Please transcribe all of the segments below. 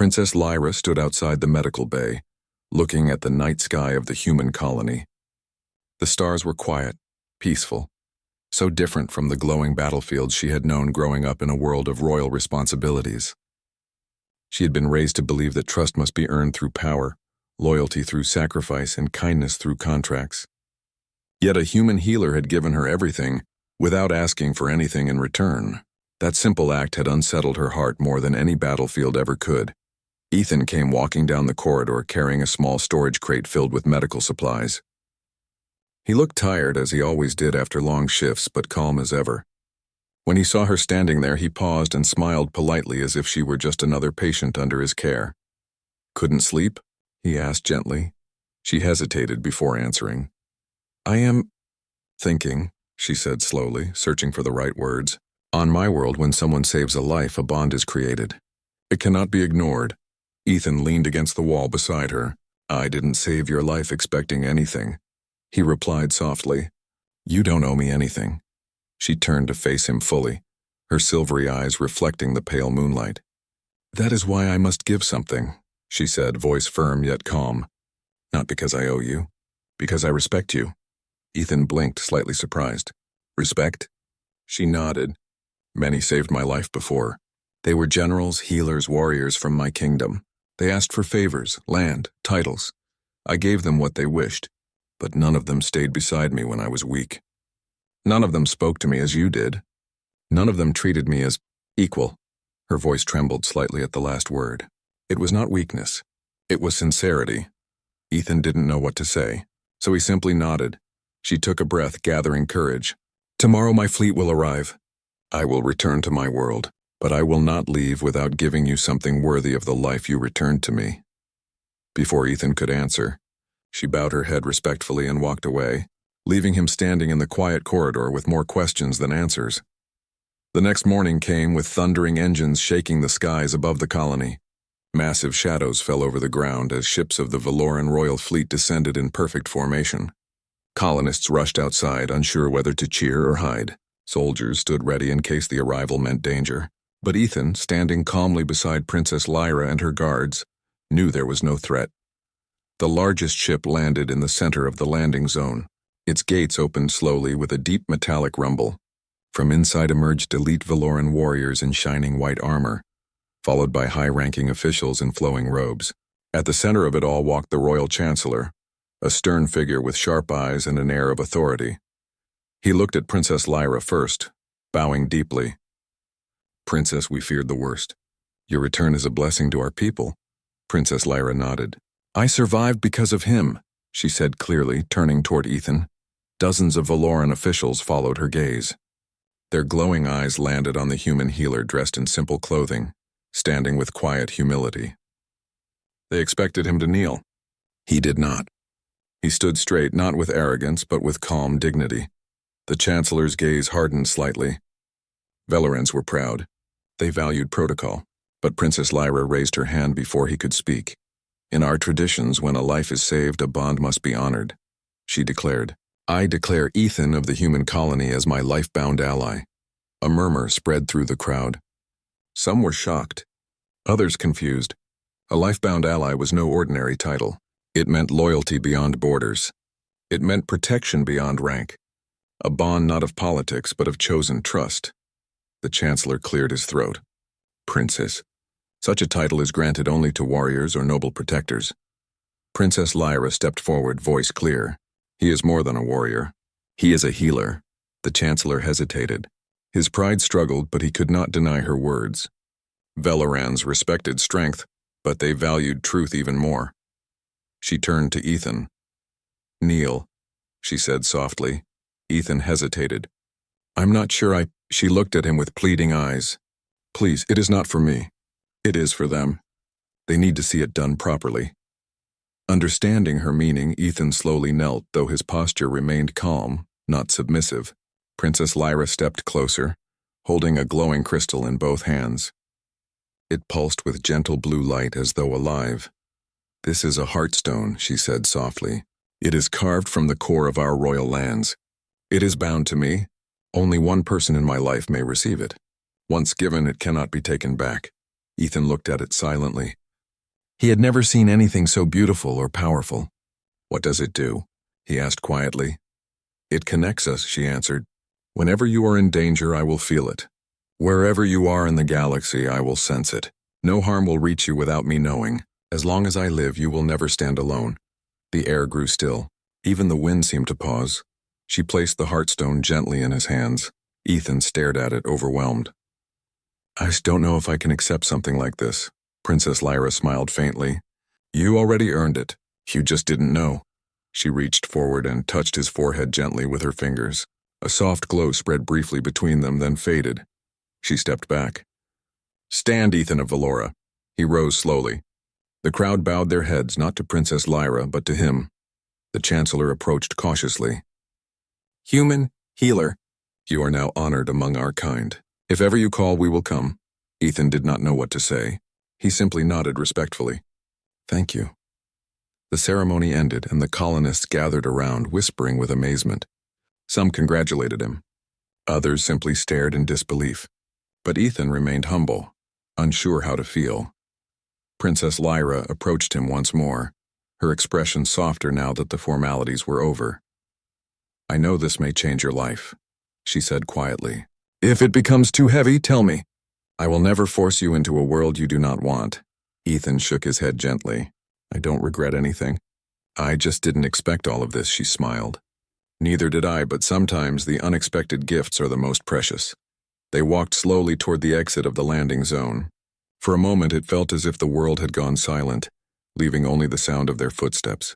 Princess Lyra stood outside the medical bay, looking at the night sky of the human colony. The stars were quiet, peaceful, so different from the glowing battlefields she had known growing up in a world of royal responsibilities. She had been raised to believe that trust must be earned through power, loyalty through sacrifice, and kindness through contracts. Yet a human healer had given her everything, without asking for anything in return. That simple act had unsettled her heart more than any battlefield ever could. Ethan came walking down the corridor carrying a small storage crate filled with medical supplies. He looked tired, as he always did after long shifts, but calm as ever. When he saw her standing there, he paused and smiled politely as if she were just another patient under his care. "Couldn't sleep?" he asked gently. She hesitated before answering. "I am thinking," she said slowly, searching for the right words. "On my world, when someone saves a life, a bond is created. It cannot be ignored." Ethan leaned against the wall beside her. "I didn't save your life expecting anything," he replied softly. "You don't owe me anything." She turned to face him fully, her silvery eyes reflecting the pale moonlight. "That is why I must give something," she said, voice firm yet calm. "Not because I owe you, because I respect you." Ethan blinked, slightly surprised. "Respect?" She nodded. "Many saved my life before. They were generals, healers, warriors from my kingdom. They asked for favors, land, titles. I gave them what they wished, but none of them stayed beside me when I was weak. None of them spoke to me as you did. None of them treated me as equal." Her voice trembled slightly at the last word. It was not weakness. It was sincerity. Ethan didn't know what to say, so he simply nodded. She took a breath, gathering courage. "Tomorrow my fleet will arrive. I will return to my world, but I will not leave without giving you something worthy of the life you returned to me." Before Ethan could answer, she bowed her head respectfully and walked away, leaving him standing in the quiet corridor with more questions than answers. The next morning came with thundering engines shaking the skies above the colony. Massive shadows fell over the ground as ships of the Valoran royal fleet descended in perfect formation. Colonists rushed outside, unsure whether to cheer or hide. Soldiers stood ready in case the arrival meant danger. But Ethan, standing calmly beside Princess Lyra and her guards, knew there was no threat. The largest ship landed in the center of the landing zone. Its gates opened slowly with a deep metallic rumble. From inside emerged elite Valoran warriors in shining white armor, followed by high-ranking officials in flowing robes. At the center of it all walked the royal chancellor, a stern figure with sharp eyes and an air of authority. He looked at Princess Lyra first, bowing deeply. "Princess, we feared the worst. Your return is a blessing to our people." Princess Lyra nodded. "I survived because of him," she said clearly, turning toward Ethan. Dozens of Valoran officials followed her gaze. Their glowing eyes landed on the human healer dressed in simple clothing, standing with quiet humility. They expected him to kneel. He did not. He stood straight, not with arrogance, but with calm dignity. The Chancellor's gaze hardened slightly. Valorans were proud. They valued protocol, but Princess Lyra raised her hand before he could speak. "In our traditions, when a life is saved, a bond must be honored," she declared. "I declare Ethan of the human colony as my life-bound ally." A murmur spread through the crowd. Some were shocked, others confused. A life-bound ally was no ordinary title. It meant loyalty beyond borders. It meant protection beyond rank. A bond not of politics, but of chosen trust. The Chancellor cleared his throat. "Princess. Such a title is granted only to warriors or noble protectors." Princess Lyra stepped forward, voice clear. "He is more than a warrior. He is a healer." The Chancellor hesitated. His pride struggled, but he could not deny her words. Valorans respected strength, but they valued truth even more. She turned to Ethan. "Kneel," she said softly. Ethan hesitated. "I'm not sure She looked at him with pleading eyes. "Please, it is not for me. It is for them. They need to see it done properly." Understanding her meaning, Ethan slowly knelt, though his posture remained calm, not submissive. Princess Lyra stepped closer, holding a glowing crystal in both hands. It pulsed with gentle blue light as though alive. "This is a heartstone," she said softly. "It is carved from the core of our royal lands. It is bound to me. Only one person in my life may receive it. Once given, it cannot be taken back." Ethan looked at it silently, He had never seen anything so beautiful or powerful. "What does it do?" he asked quietly. "It connects us," she answered. "Whenever you are in danger, I will feel it. Wherever you are in the galaxy, I will sense it. No harm will reach you without me knowing. As long as I live, you will never stand alone." The air grew still. Even the wind seemed to pause. She placed the heartstone gently in his hands. Ethan stared at it, overwhelmed. "I just don't know if I can accept something like this." Princess Lyra smiled faintly. "You already earned it. You just didn't know." She reached forward and touched his forehead gently with her fingers. A soft glow spread briefly between them, then faded. She stepped back. "Stand, Ethan of Valora." He rose slowly. The crowd bowed their heads, not to Princess Lyra, but to him. The Chancellor approached cautiously. "Human, healer, you are now honored among our kind. If ever you call, we will come." Ethan did not know what to say. He simply nodded respectfully. "Thank you." The ceremony ended, and the colonists gathered around, whispering with amazement. Some congratulated him. Others simply stared in disbelief. But Ethan remained humble, unsure how to feel. Princess Lyra approached him once more, her expression softer now that the formalities were over. "I know this may change your life," she said quietly. "If it becomes too heavy, tell me. I will never force you into a world you do not want." Ethan shook his head gently. "I don't regret anything. I just didn't expect all of this," she smiled. "Neither did I, but sometimes the unexpected gifts are the most precious." They walked slowly toward the exit of the landing zone. For a moment it felt as if the world had gone silent, leaving only the sound of their footsteps.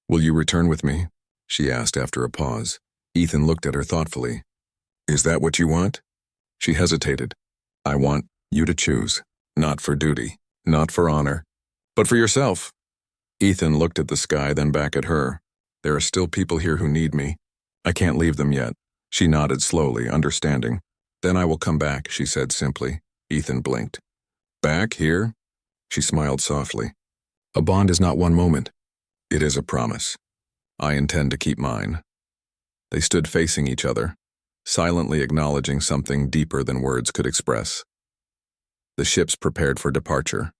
"Will you return with me?" she asked after a pause. Ethan looked at her thoughtfully. "Is that what you want?" She hesitated. "I want you to choose, not for duty, not for honor, but for yourself." Ethan looked at the sky, then back at her. "There are still people here who need me. I can't leave them yet." She nodded slowly, understanding. "Then I will come back," she said simply. Ethan blinked. "Back here?" She smiled softly. "A bond is not one moment. It is a promise. I intend to keep mine." They stood facing each other, silently acknowledging something deeper than words could express. The ships prepared for departure.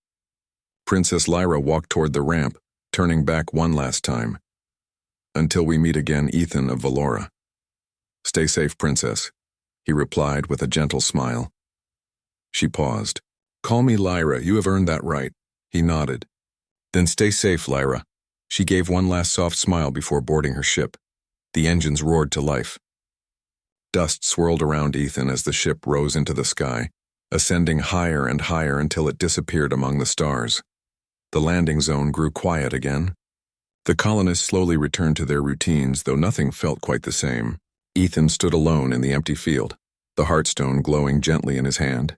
Princess Lyra walked toward the ramp, turning back one last time. "Until we meet again, Ethan of Valora." "Stay safe, Princess," he replied with a gentle smile. She paused. "Call me Lyra, you have earned that right." He nodded. "Then stay safe, Lyra." She gave one last soft smile before boarding her ship. The engines roared to life. Dust swirled around Ethan as the ship rose into the sky, ascending higher and higher until it disappeared among the stars. The landing zone grew quiet again. The colonists slowly returned to their routines, though nothing felt quite the same. Ethan stood alone in the empty field, the heartstone glowing gently in his hand.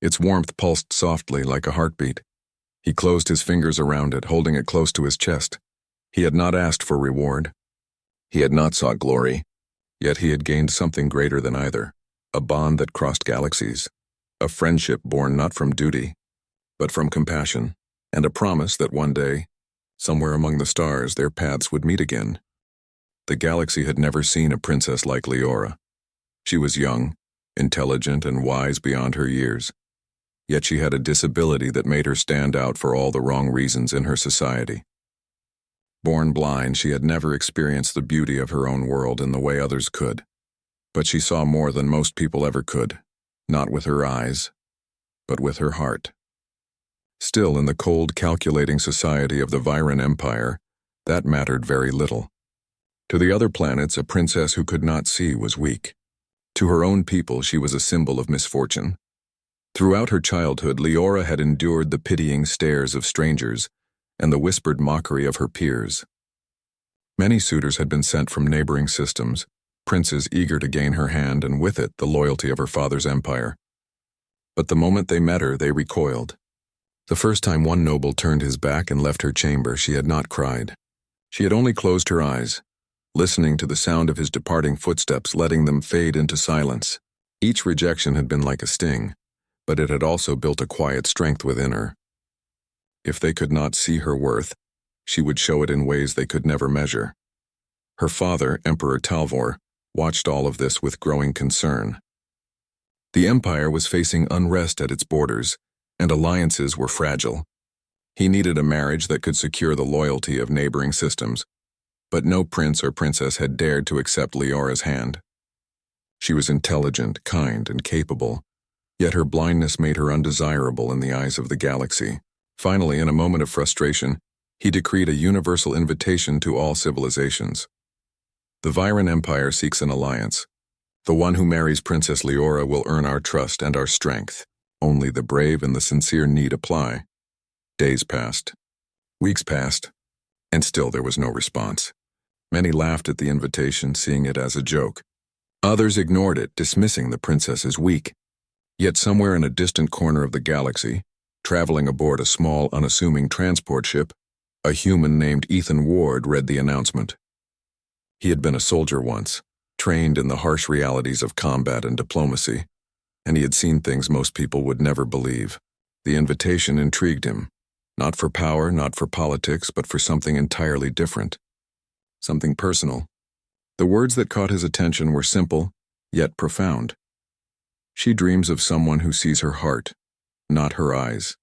Its warmth pulsed softly like a heartbeat. He closed his fingers around it, holding it close to his chest. He had not asked for reward. He had not sought glory, yet he had gained something greater than either, a bond that crossed galaxies, a friendship born not from duty, but from compassion, and a promise that one day, somewhere among the stars, their paths would meet again. The galaxy had never seen a princess like Leora. She was young, intelligent, and wise beyond her years. Yet she had a disability that made her stand out for all the wrong reasons in her society. Born blind, she had never experienced the beauty of her own world in the way others could. But she saw more than most people ever could, not with her eyes, but with her heart. Still, in the cold, calculating society of the Viren Empire, that mattered very little. To the other planets, a princess who could not see was weak. To her own people, she was a symbol of misfortune. Throughout her childhood, Leora had endured the pitying stares of strangers and the whispered mockery of her peers. Many suitors had been sent from neighboring systems, princes eager to gain her hand and with it the loyalty of her father's empire. But the moment they met her, they recoiled. The first time one noble turned his back and left her chamber, she had not cried. She had only closed her eyes, listening to the sound of his departing footsteps, letting them fade into silence. Each rejection had been like a sting, but it had also built a quiet strength within her. If they could not see her worth, she would show it in ways they could never measure. Her father, Emperor Talvor, watched all of this with growing concern. The empire was facing unrest at its borders, and alliances were fragile. He needed a marriage that could secure the loyalty of neighboring systems, but no prince or princess had dared to accept Leora's hand. She was intelligent, kind, and capable, yet her blindness made her undesirable in the eyes of the galaxy. Finally, in a moment of frustration, he decreed a universal invitation to all civilizations. The Viren Empire seeks an alliance. The one who marries Princess Leora will earn our trust and our strength. Only the brave and the sincere need apply. Days passed. Weeks passed. And still there was no response. Many laughed at the invitation, seeing it as a joke. Others ignored it, dismissing the princess as weak. Yet somewhere in a distant corner of the galaxy, traveling aboard a small, unassuming transport ship, a human named Ethan Ward read the announcement. He had been a soldier once, trained in the harsh realities of combat and diplomacy, and he had seen things most people would never believe. The invitation intrigued him, not for power, not for politics, but for something entirely different. Something personal. The words that caught his attention were simple, yet profound. She dreams of someone who sees her heart, not her eyes.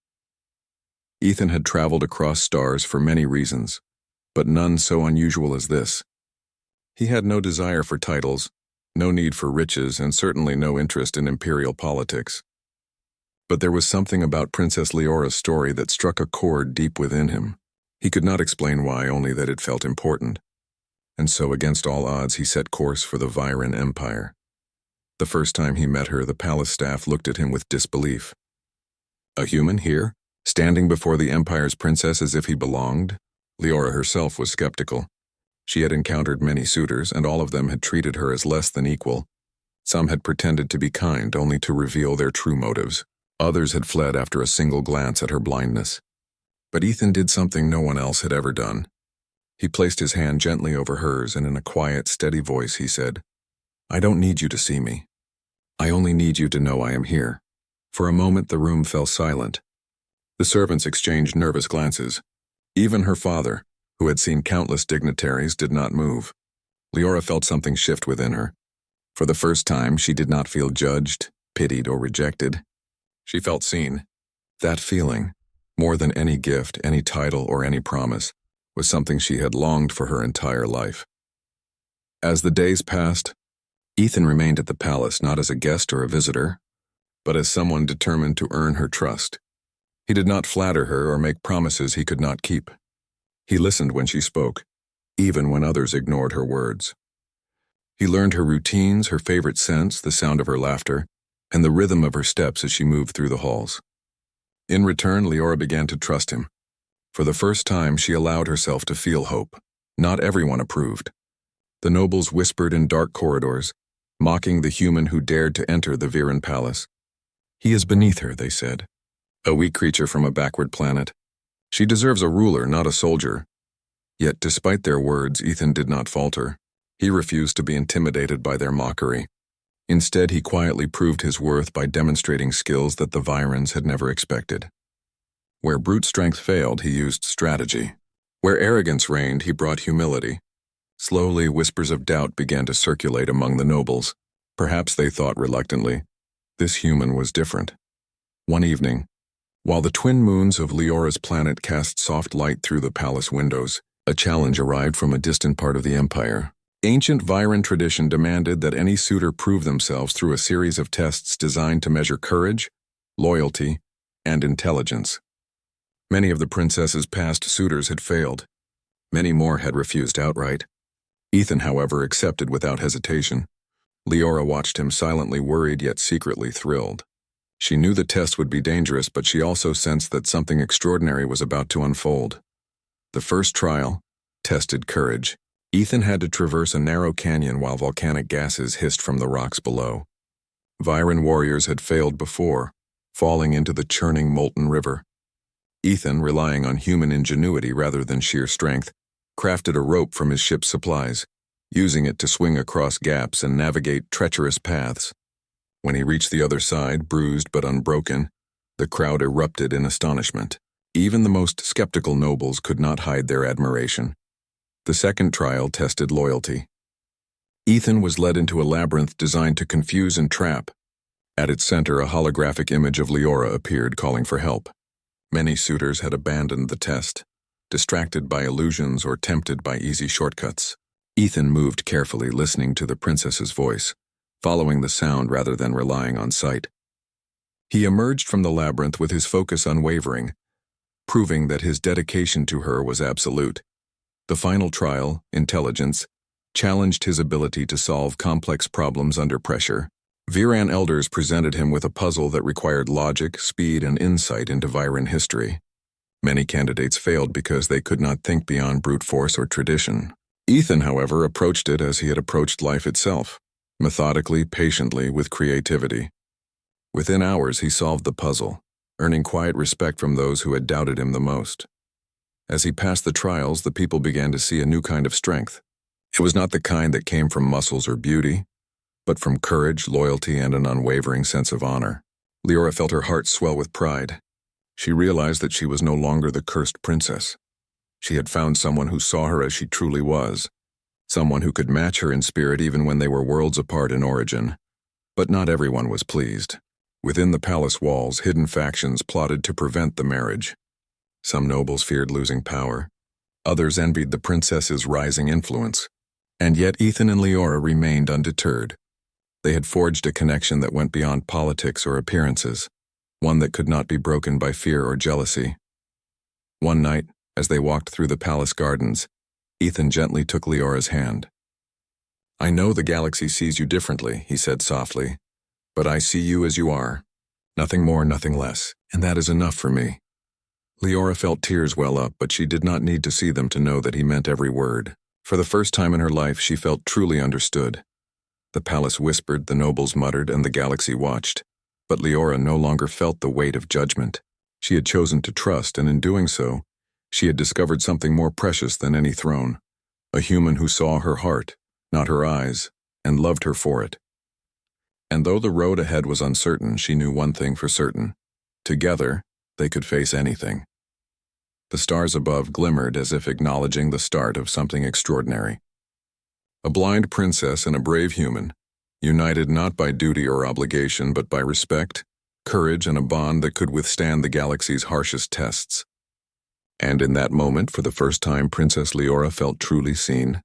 Ethan had traveled across stars for many reasons, but none so unusual as this. He had no desire for titles, no need for riches, and certainly no interest in imperial politics. But there was something about Princess Leora's story that struck a chord deep within him. He could not explain why, only that it felt important. And so, against all odds, he set course for the Viren Empire. The first time he met her, the palace staff looked at him with disbelief. A human here, standing before the Empire's princess as if he belonged? Leora herself was skeptical. She had encountered many suitors, and all of them had treated her as less than equal. Some had pretended to be kind, only to reveal their true motives. Others had fled after a single glance at her blindness. But Ethan did something no one else had ever done. He placed his hand gently over hers, and in a quiet, steady voice he said, "I don't need you to see me. I only need you to know I am here." For a moment the room fell silent. The servants exchanged nervous glances. Even her father, who had seen countless dignitaries, did not move. Leora felt something shift within her. For the first time, she did not feel judged, pitied, or rejected. She felt seen. That feeling, more than any gift, any title, or any promise, was something she had longed for her entire life. As the days passed, Ethan remained at the palace not as a guest or a visitor, but as someone determined to earn her trust. He did not flatter her or make promises he could not keep. He listened when she spoke, even when others ignored her words. He learned her routines, her favorite scents, the sound of her laughter, and the rhythm of her steps as she moved through the halls. In return, Leora began to trust him. For the first time, she allowed herself to feel hope. Not everyone approved. The nobles whispered in dark corridors, mocking the human who dared to enter the Viren palace. "He is beneath her," they said. "A weak creature from a backward planet. She deserves a ruler, not a soldier." Yet despite their words, Ethan did not falter. He refused to be intimidated by their mockery. Instead, he quietly proved his worth by demonstrating skills that the Virens had never expected. Where brute strength failed, he used strategy. Where arrogance reigned, he brought humility. Slowly, whispers of doubt began to circulate among the nobles. Perhaps they thought reluctantly, this human was different. One evening, while the twin moons of Leora's planet cast soft light through the palace windows, a challenge arrived from a distant part of the empire. Ancient Viren tradition demanded that any suitor prove themselves through a series of tests designed to measure courage, loyalty, and intelligence. Many of the princess's past suitors had failed. Many more had refused outright. Ethan, however, accepted without hesitation. Leora watched him silently worried yet secretly thrilled. She knew the test would be dangerous, but she also sensed that something extraordinary was about to unfold. The first trial tested courage. Ethan had to traverse a narrow canyon while volcanic gases hissed from the rocks below. Viren warriors had failed before, falling into the churning molten river. Ethan, relying on human ingenuity rather than sheer strength, crafted a rope from his ship's supplies, using it to swing across gaps and navigate treacherous paths. When he reached the other side, bruised but unbroken, the crowd erupted in astonishment. Even the most skeptical nobles could not hide their admiration. The second trial tested loyalty. Ethan was led into a labyrinth designed to confuse and trap. At its center, a holographic image of Leora appeared, calling for help. Many suitors had abandoned the test, distracted by illusions or tempted by easy shortcuts. Ethan moved carefully, listening to the princess's voice, following the sound rather than relying on sight. He emerged from the labyrinth with his focus unwavering, proving that his dedication to her was absolute. The final trial, intelligence, challenged his ability to solve complex problems under pressure. Viran elders presented him with a puzzle that required logic, speed, and insight into Viran history. Many candidates failed because they could not think beyond brute force or tradition. Ethan, however, approached it as he had approached life itself, methodically, patiently, with creativity. Within hours, he solved the puzzle, earning quiet respect from those who had doubted him the most. As he passed the trials, the people began to see a new kind of strength. It was not the kind that came from muscles or beauty, but from courage, loyalty, and an unwavering sense of honor. Leora felt her heart swell with pride. She realized that she was no longer the cursed princess. She had found someone who saw her as she truly was, someone who could match her in spirit even when they were worlds apart in origin. But not everyone was pleased. Within the palace walls, hidden factions plotted to prevent the marriage. Some nobles feared losing power. Others envied the princess's rising influence. And yet Ethan and Leora remained undeterred. They had forged a connection that went beyond politics or appearances, one that could not be broken by fear or jealousy. One night, as they walked through the palace gardens, Ethan gently took Leora's hand. "I know the galaxy sees you differently," he said softly, "but I see you as you are. Nothing more, nothing less, and that is enough for me." Leora felt tears well up, but she did not need to see them to know that he meant every word. For the first time in her life, she felt truly understood. The palace whispered, the nobles muttered, and the galaxy watched. But Leora no longer felt the weight of judgment. She had chosen to trust, and in doing so, she had discovered something more precious than any throne. A human who saw her heart, not her eyes, and loved her for it. And though the road ahead was uncertain, she knew one thing for certain. Together, they could face anything. The stars above glimmered as if acknowledging the start of something extraordinary. A blind princess and a brave human, united not by duty or obligation but by respect, courage, and a bond that could withstand the galaxy's harshest tests. And in that moment, for the first time, Princess Leora felt truly seen.